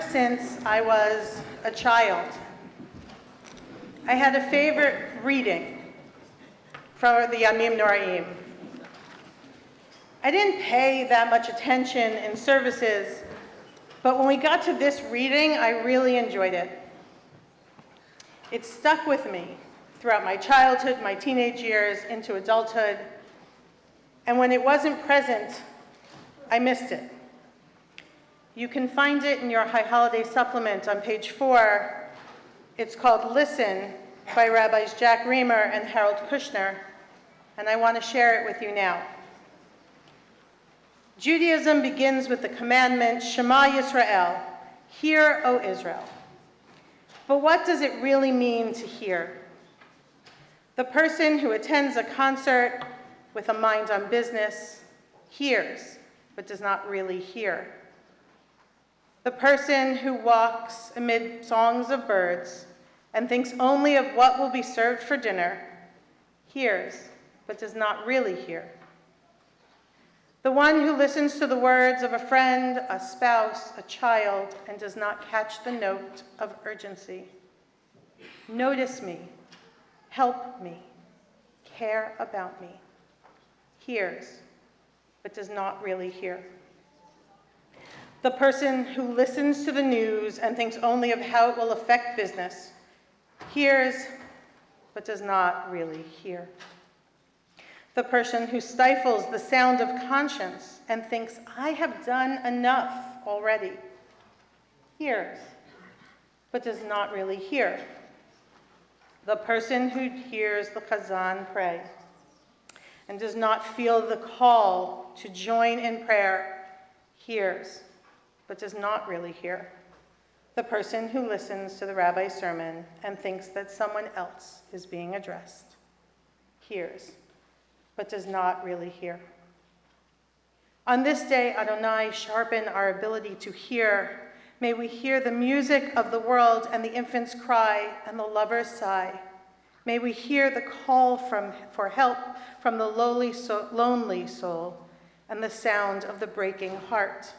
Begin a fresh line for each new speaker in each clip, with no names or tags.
ever since I was a child. I had a favorite reading for the Yamim Noraim. I didn't pay that much attention in services, but when we got to this reading, I really enjoyed it. It stuck with me throughout my childhood, my teenage years, into adulthood, and when it wasn't present, I missed it. You can find it in your High Holiday Supplement on page 4. It's called Listen by Rabbis Jack Reamer and Harold Kushner, and I want to share it with you now. Judaism begins with the commandment, Shema Yisrael, hear, O Israel. But what does it really mean to hear? The person who attends a concert with a mind on business hears, but does not really hear. The person who walks amid songs of birds and thinks only of what will be served for dinner hears, but does not really hear. The one who listens to the words of a friend, a spouse, a child, and does not catch the note of urgency. Notice me, help me, care about me. Hears, but does not really hear. The person who listens to the news and thinks only of how it will affect business hears, but does not really hear. The person who stifles the sound of conscience and thinks, I have done enough already, hears, but does not really hear. The person who hears the Chazan pray and does not feel the call to join in prayer hears, but does not really hear. The person who listens to the rabbi's sermon and thinks that someone else is being addressed hears, but does not really hear. On this day, Adonai, sharpen our ability to hear. May we hear the music of the world and the infant's cry and the lover's sigh. May we hear the call for help from the lonely soul and the sound of the breaking heart.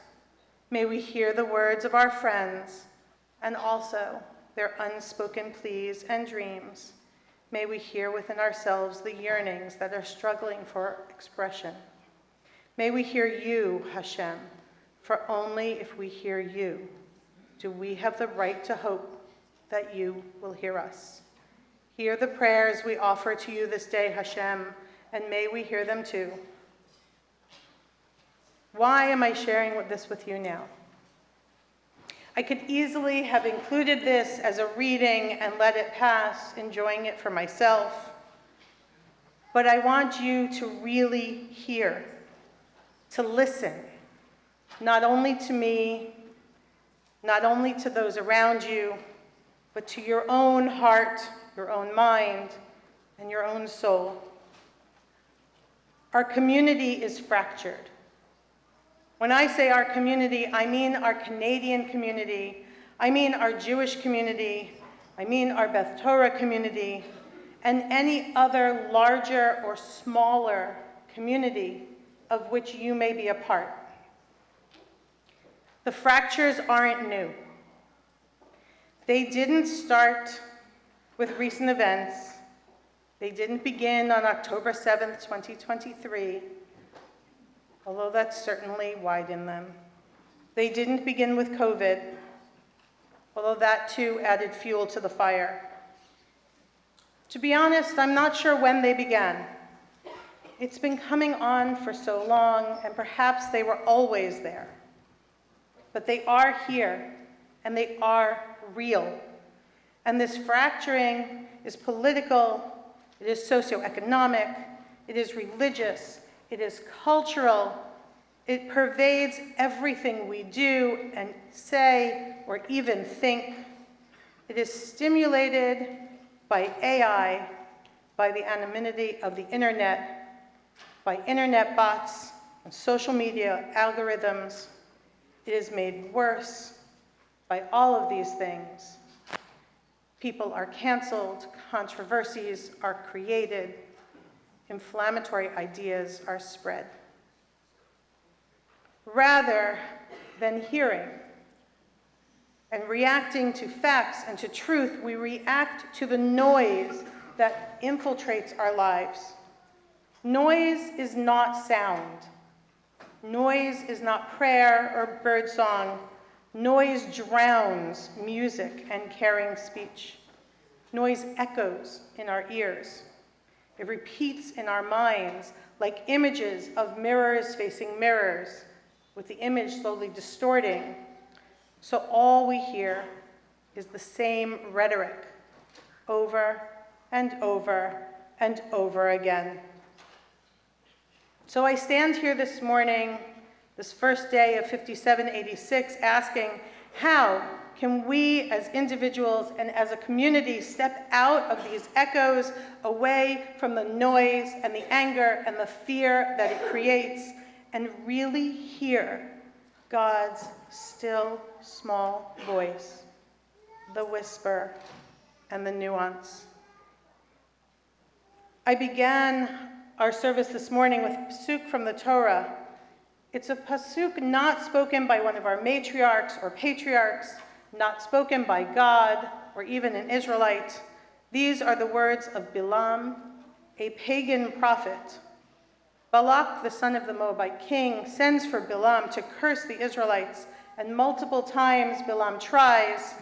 May we hear the words of our friends and also their unspoken pleas and dreams. May we hear within ourselves the yearnings that are struggling for expression. May we hear you, Hashem, for only if we hear you do we have the right to hope that you will hear us. Hear the prayers we offer to you this day, Hashem, and may we hear them too. Why am I sharing this with you now? I could easily have included this as a reading and let it pass, enjoying it for myself. But I want you to really hear, to listen, not only to me, not only to those around you, but to your own heart, your own mind, and your own soul. Our community is fractured. When I say our community, I mean our Canadian community, I mean our Jewish community, I mean our Beth Torah community, and any other larger or smaller community of which you may be a part. The fractures aren't new. They didn't start with recent events. They didn't begin on October 7th, 2023, although that certainly widened them. They didn't begin with COVID, although that too added fuel to the fire. To be honest, I'm not sure when they began. It's been coming on for so long, and perhaps they were always there. But they are here, and they are real. And this fracturing is political, it is socioeconomic, it is religious, it is cultural, it pervades everything we do and say or even think. It is stimulated by AI, by the anonymity of the internet, by internet bots and social media algorithms. It is made worse by all of these things. People are canceled, controversies are created, inflammatory ideas are spread. Rather than hearing, And reacting to facts and to truth, we react to the noise that infiltrates our lives. Noise is not sound. Noise is not prayer or birdsong. Noise drowns music and caring speech. Noise echoes in our ears. It repeats in our minds like images of mirrors facing mirrors, with the image slowly distorting. So all we hear is the same rhetoric over and over and over again. So I stand here this morning, this first day of 5786, asking, how can we as individuals and as a community step out of these echoes, away from the noise and the anger and the fear that it creates, and really hear God's still, small voice, the whisper and the nuance? I began our service this morning with a pasuk from the Torah. It's a pasuk not spoken by one of our matriarchs or patriarchs, not spoken by God or even an Israelite. These are the words of Bilam, a pagan prophet. Balak, the son of the Moabite king, sends for Bilam to curse the Israelites, and multiple times Bilam tries,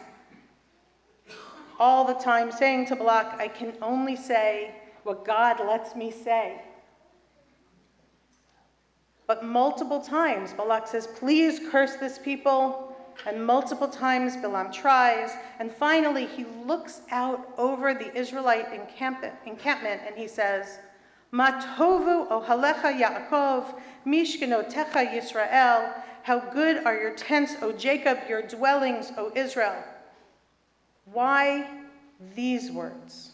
all the time saying to Balak, I can only say what God lets me say. But multiple times Balak says, please curse this people, and multiple times Bilam tries, and finally he looks out over the Israelite encampment and he says, Ma tovu ohalecha Yaakov, mishkenotecha Yisrael, how good are your tents, O Jacob, your dwellings, O Israel. Why these words?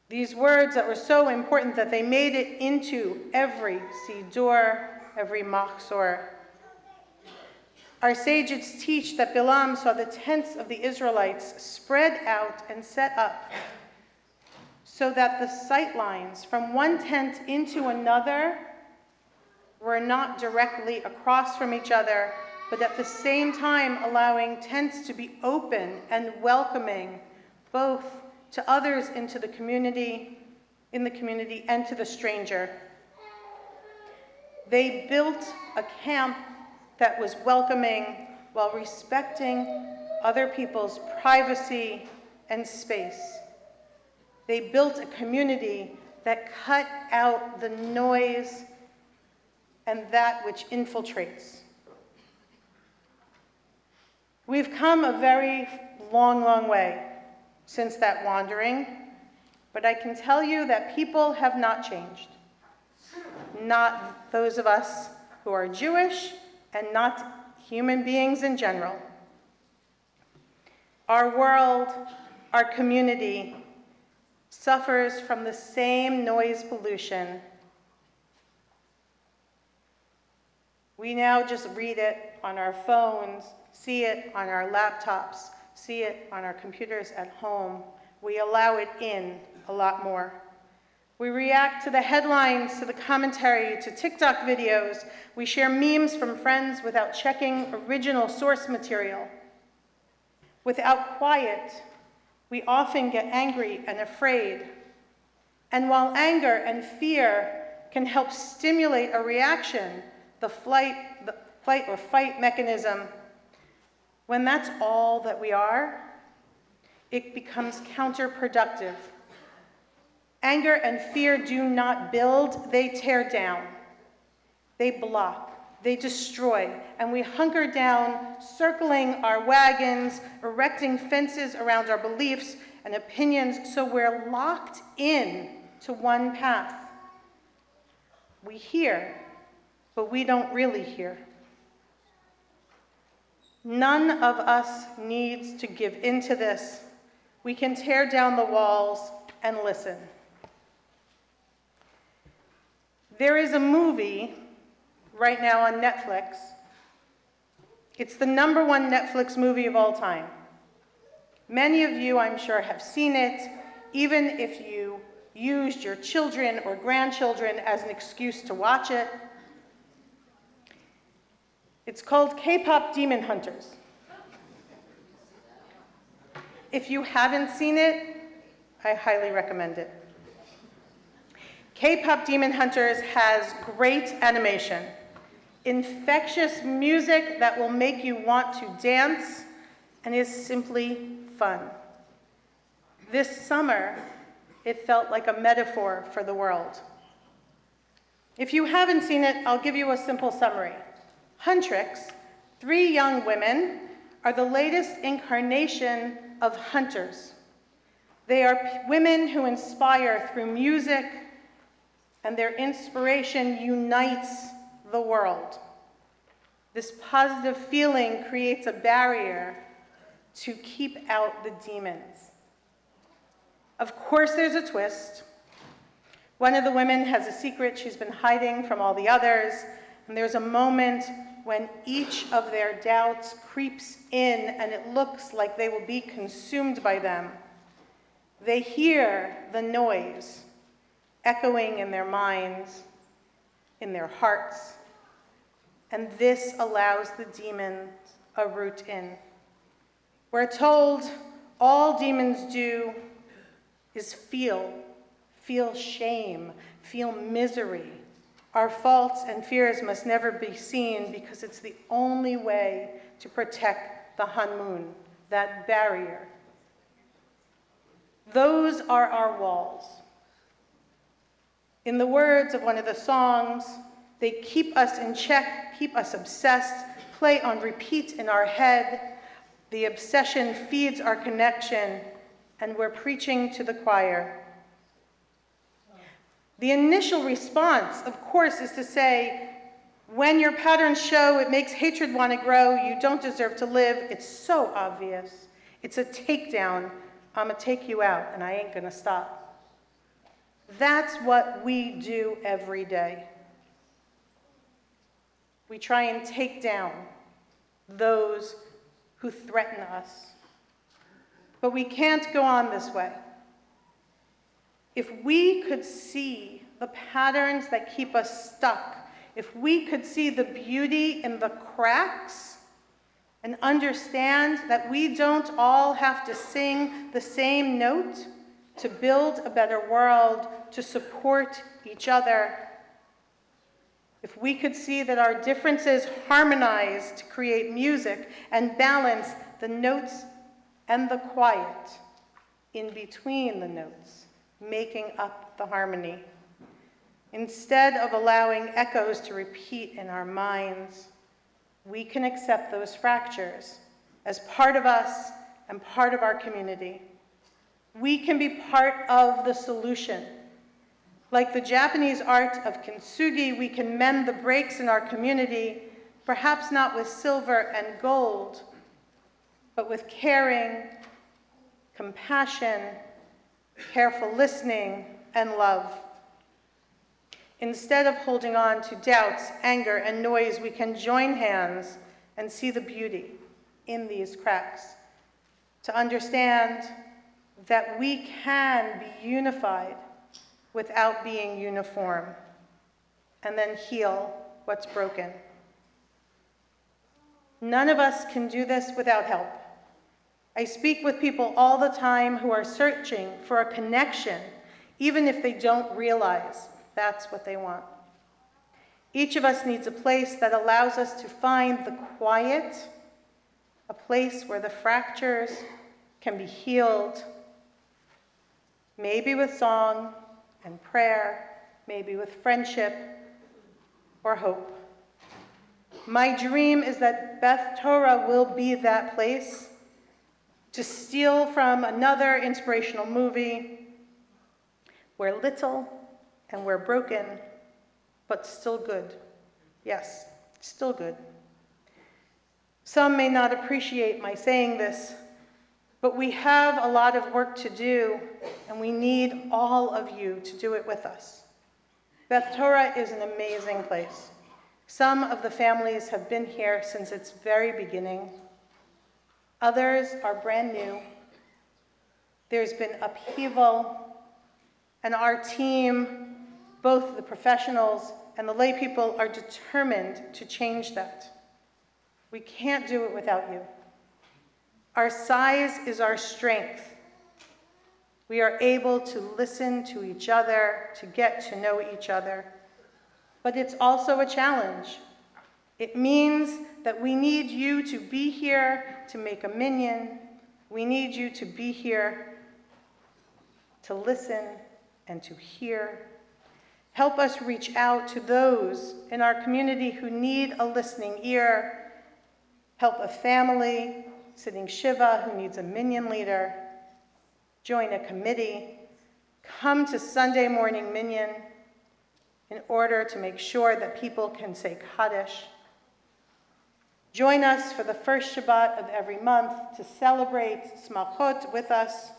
These words that were so important that they made it into every siddur, every machzor. Our sages teach that Bilam saw the tents of the Israelites spread out and set up so that the sight lines from one tent into another were not directly across from each other, but at the same time allowing tents to be open and welcoming both to others in the community, and to the stranger. They built a camp that was welcoming while respecting other people's privacy and space. They built a community that cut out the noise and that which infiltrates. We've come a very long, long way since that wandering, but I can tell you that people have not changed. Not those of us who are Jewish, and not human beings in general. Our world, our community, suffers from the same noise pollution. We now just read it on our phones, see it on our laptops, see it on our computers at home. We allow it in a lot more. We react to the headlines, to the commentary, to TikTok videos. We share memes from friends without checking original source material. Without quiet, we often get angry and afraid. And while anger and fear can help stimulate a reaction, the flight or fight mechanism, when that's all that we are, it becomes counterproductive. Anger and fear do not build, they tear down. They block, they destroy, and we hunker down, circling our wagons, erecting fences around our beliefs and opinions so we're locked in to one path. We hear, but we don't really hear. None of us needs to give into this. We can tear down the walls and listen. There is a movie right now on Netflix. It's the #1 Netflix movie of all time. Many of you, I'm sure, have seen it, even if you used your children or grandchildren as an excuse to watch it. It's called K-pop Demon Hunters. If you haven't seen it, I highly recommend it. K-pop Demon Hunters has great animation, infectious music that will make you want to dance, and is simply fun. This summer, it felt like a metaphor for the world. If you haven't seen it, I'll give you a simple summary. Huntrix, 3 young women, are the latest incarnation of hunters. They are women who inspire through music, and their inspiration unites the world. This positive feeling creates a barrier to keep out the demons. Of course, there's a twist. One of the women has a secret she's been hiding from all the others, and there's a moment when each of their doubts creeps in and it looks like they will be consumed by them. They hear the noise echoing in their minds, in their hearts, and this allows the demons a route in. We're told all demons do is feel shame, feel misery. Our faults and fears must never be seen because it's the only way to protect the Hanmun, that barrier. Those are our walls. In the words of one of the songs, they keep us in check, keep us obsessed, play on repeat in our head. The obsession feeds our connection, and we're preaching to the choir. The initial response, of course, is to say, when your patterns show it makes hatred want to grow, you don't deserve to live. It's so obvious. It's a takedown. I'm going to take you out, and I ain't going to stop. That's what we do every day. We try and take down those who threaten us. But we can't go on this way. If we could see the patterns that keep us stuck, if we could see the beauty in the cracks and understand that we don't all have to sing the same note to build a better world, to support each other, if we could see that our differences harmonize to create music and balance the notes and the quiet in between the notes, making up the harmony. Instead of allowing echoes to repeat in our minds, we can accept those fractures as part of us and part of our community. We can be part of the solution. Like the Japanese art of kintsugi, we can mend the breaks in our community, perhaps not with silver and gold, but with caring, compassion, careful listening, and love. Instead of holding on to doubts, anger, and noise, we can join hands and see the beauty in these cracks, to understand that we can be unified without being uniform, and then heal what's broken. None of us can do this without help. I speak with people all the time who are searching for a connection, even if they don't realize that's what they want. Each of us needs a place that allows us to find the quiet, a place where the fractures can be healed, maybe with song and prayer, maybe with friendship or hope. My dream is that Beth Torah will be that place. To steal from another inspirational movie, we're little and we're broken, but still good. Yes, still good. Some may not appreciate my saying this, but we have a lot of work to do, and we need all of you to do it with us. Beth Torah is an amazing place. Some of the families have been here since its very beginning. Others are brand new. There's been upheaval, and our team, both the professionals and the lay people, are determined to change that. We can't do it without you. Our size is our strength. We are able to listen to each other, to get to know each other. But it's also a challenge. It means that we need you to be here to make a minyan. We need you to be here to listen and to hear. Help us reach out to those in our community who need a listening ear. Help a family sitting Shiva who needs a minyan leader. Join a committee. Come to Sunday morning minyan in order to make sure that people can say Kaddish. Join us for the first Shabbat of every month to celebrate Smachot with us.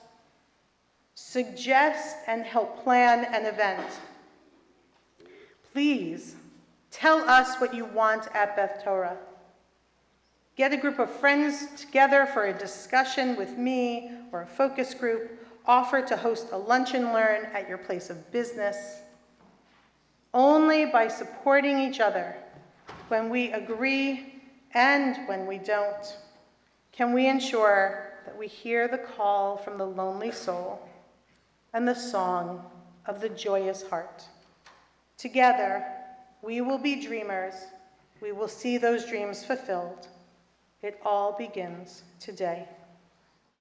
Suggest and help plan an event. Please tell us what you want at Beth Torah. Get a group of friends together for a discussion with me or a focus group. Offer to host a lunch and learn at your place of business. Only by supporting each other, when we agree and when we don't, can we ensure that we hear the call from the lonely soul and the song of the joyous heart. Together, we will be dreamers. We will see those dreams fulfilled. It all begins today.